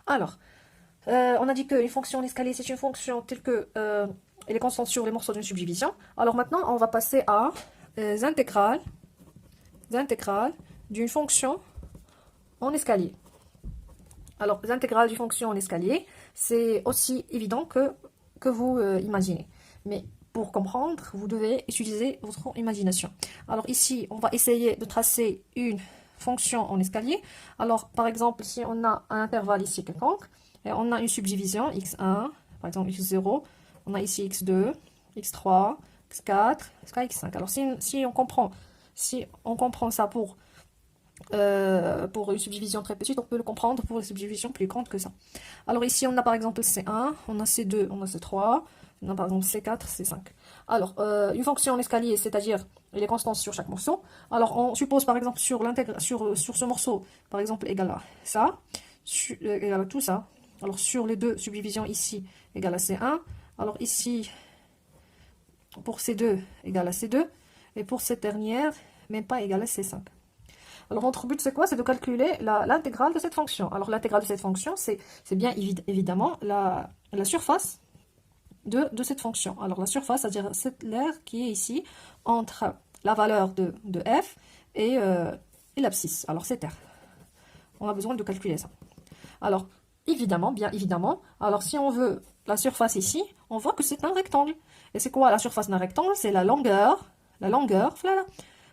Alors, on a dit qu'une fonction en escalier, c'est une fonction telle que elle est constante sur les morceaux d'une subdivision. Alors maintenant, on va passer à intégrales d'une fonction en escalier. Alors, les intégrales d'une fonction en escalier, c'est aussi évident que vous imaginez. Mais pour comprendre, vous devez utiliser votre imagination. Alors ici, on va essayer de tracer une fonction en escalier. Alors, par exemple, si on a un intervalle ici quelconque, et on a une subdivision x1, par exemple x0, on a ici x2, x3, x4, jusqu'à x5. Alors, si on comprend ça pour une subdivision très petite, on peut le comprendre pour une subdivision plus grande que ça. Alors ici, on a par exemple C1, on a C2, on a C3, on a par exemple C4, C5. Alors, une fonction en escalier, c'est-à-dire elle est constante sur chaque morceau. Alors, on suppose par exemple sur ce morceau, par exemple, égal à ça, égal à tout ça. Alors, sur les deux subdivisions ici, égal à C1. Alors ici, pour C2, égal à C2. Et pour cette dernière, même pas égal à C5. Alors, notre but, c'est quoi? C'est de calculer l'intégrale de cette fonction. Alors, l'intégrale de cette fonction, c'est bien évidemment la surface de cette fonction. Alors, la surface, c'est-à-dire l'aire qui est ici entre la valeur de f et l'abscisse. Alors, c'est r. On a besoin de calculer ça. Alors, évidemment, bien évidemment, alors si on veut la surface ici, on voit que c'est un rectangle. Et c'est quoi la surface d'un rectangle? C'est la longueur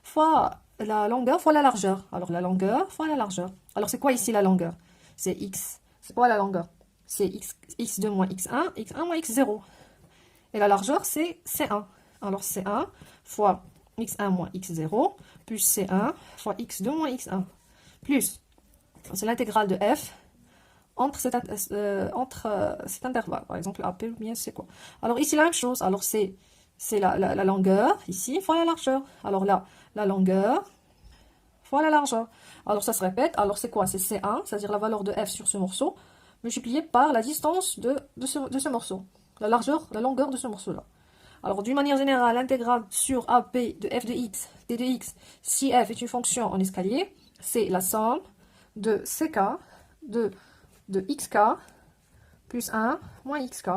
fois la longueur fois la largeur. Alors, la longueur fois la largeur. Alors, c'est quoi ici la longueur? C'est x. C'est quoi la longueur? C'est x2 moins x1, x1 moins x0. Et la largeur, c'est c1. Alors, c1 fois x1 moins x0, plus c1 fois x2 moins x1. Plus, c'est l'intégrale de f entre cet intervalle. Par exemple, AP, ou bien c'est quoi? Alors, ici, la même chose. Alors, c'est la longueur, ici, fois la largeur. Alors là, la longueur fois la largeur. Alors, ça se répète. Alors, c'est quoi? C'est C1, c'est-à-dire la valeur de f sur ce morceau, multiplié par la distance de ce morceau. La longueur de ce morceau-là. Alors, d'une manière générale, l'intégrale sur AP de f de x, d de x, si f est une fonction en escalier, c'est la somme de ck, de xk, plus 1, moins xk,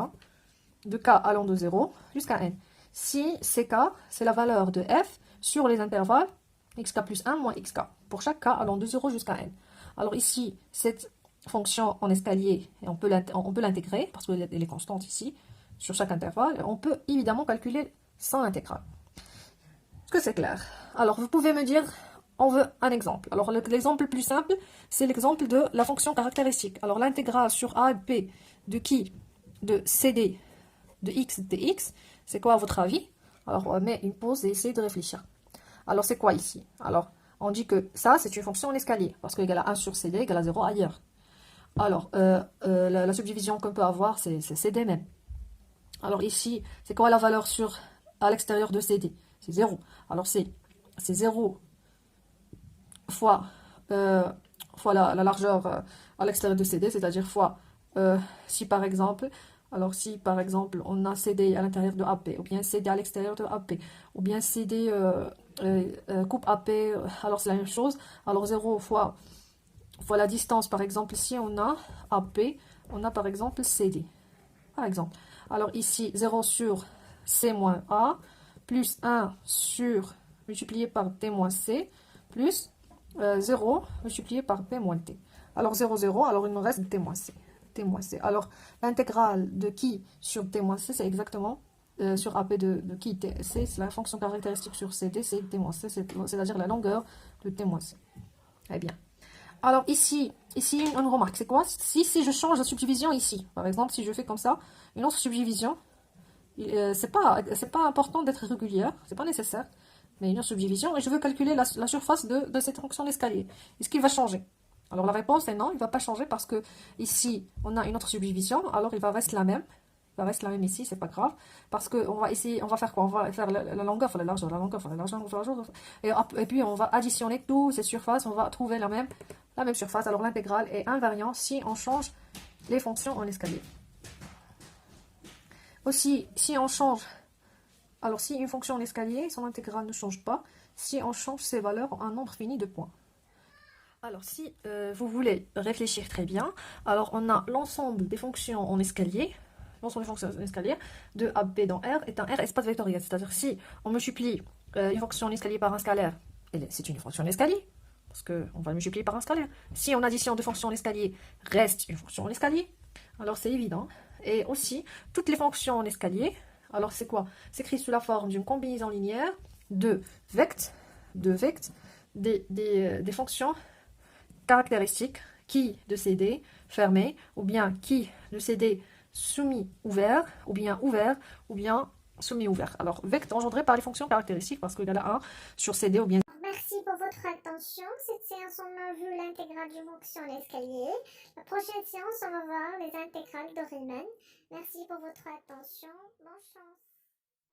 de k allant de 0 jusqu'à n. Si ck, c'est la valeur de f sur les intervalles xk plus 1 moins xk, pour chaque k allant de 0 jusqu'à n. Alors ici, cette fonction en escalier, on peut l'intégrer, parce qu'elle est constante ici, sur chaque intervalle, on peut évidemment calculer sans intégrale. Est-ce que c'est clair? Alors, vous pouvez me dire, on veut un exemple. Alors, l'exemple le plus simple, c'est l'exemple de la fonction caractéristique. Alors, l'intégrale sur a et b de qui? De cd de x dx, c'est quoi à votre avis? Alors, on met une pause et essayer de réfléchir. Alors, c'est quoi ici? Alors, on dit que ça, c'est une fonction en escalier, parce que égal à 1 sur cd égale à 0 ailleurs. Alors, la subdivision qu'on peut avoir, c'est cd même. Alors ici, c'est quoi la valeur à l'extérieur de CD? C'est 0. Alors c'est 0 fois, la largeur à l'extérieur de CD, c'est-à-dire fois si par exemple, on a CD à l'intérieur de AP, ou bien CD à l'extérieur de AP, ou bien CD coupe AP, alors c'est la même chose. Alors 0 fois la distance, par exemple, si on a AP, on a par exemple CD. Par exemple. Alors ici, 0 sur C moins A, plus 1 sur, multiplié par T moins C, plus 0 multiplié par P moins T. Alors 0, 0, alors il me reste T moins C. T moins C. Alors l'intégrale de qui sur T moins C, c'est exactement sur AP de qui T. C'est la fonction caractéristique sur CD, c'est T moins C, c'est-à-dire la longueur de T moins C. Eh bien. Alors ici, une remarque, c'est quoi? Si je change la subdivision ici, par exemple, si je fais comme ça, une autre subdivision, c'est pas important d'être régulière, c'est pas nécessaire, mais une autre subdivision, et je veux calculer la surface de cette fonction d'escalier. Est-ce qu'il va changer? Alors la réponse est non, il ne va pas changer parce que ici, on a une autre subdivision, alors il va rester la même. Il va rester la même ici, c'est pas grave. Parce qu'on va essayer, on va faire quoi? On va faire la longueur fois la largeur, la longueur fois la largeur, la largeur. Et puis on va additionner toutes ces surfaces, on va trouver la même surface. Alors l'intégrale est invariante si on change les fonctions en escalier. Aussi, si on change, alors si une fonction en escalier, son intégrale ne change pas, si on change ses valeurs en un nombre fini de points. Alors, si vous voulez réfléchir très bien, alors on a l'ensemble des fonctions en escalier. L'ensemble des fonctions en escalier de A, B dans R est un R espace vectoriel. C'est-à-dire, si on multiplie une fonction en escalier par un scalaire, c'est une fonction en escalier, parce qu'on va le multiplier par un scalaire. Si on additionne deux fonctions en escalier, reste une fonction en escalier. Alors, c'est évident. Et aussi, toutes les fonctions en escalier, alors c'est quoi? C'est écrit sous la forme d'une combinaison linéaire de vects, des fonctions caractéristiques qui de CD fermé, ou bien qui de CD soumis ouvert, ou bien soumis ouvert. Alors, vecteur engendré par les fonctions caractéristiques, parce qu'il y en a un sur CD ou bien. Merci pour votre attention. Cette séance, on a vu l'intégrale d'une fonction en escalier. La prochaine séance, on va voir les intégrales de Riemann. Merci pour votre attention. Bonne chance.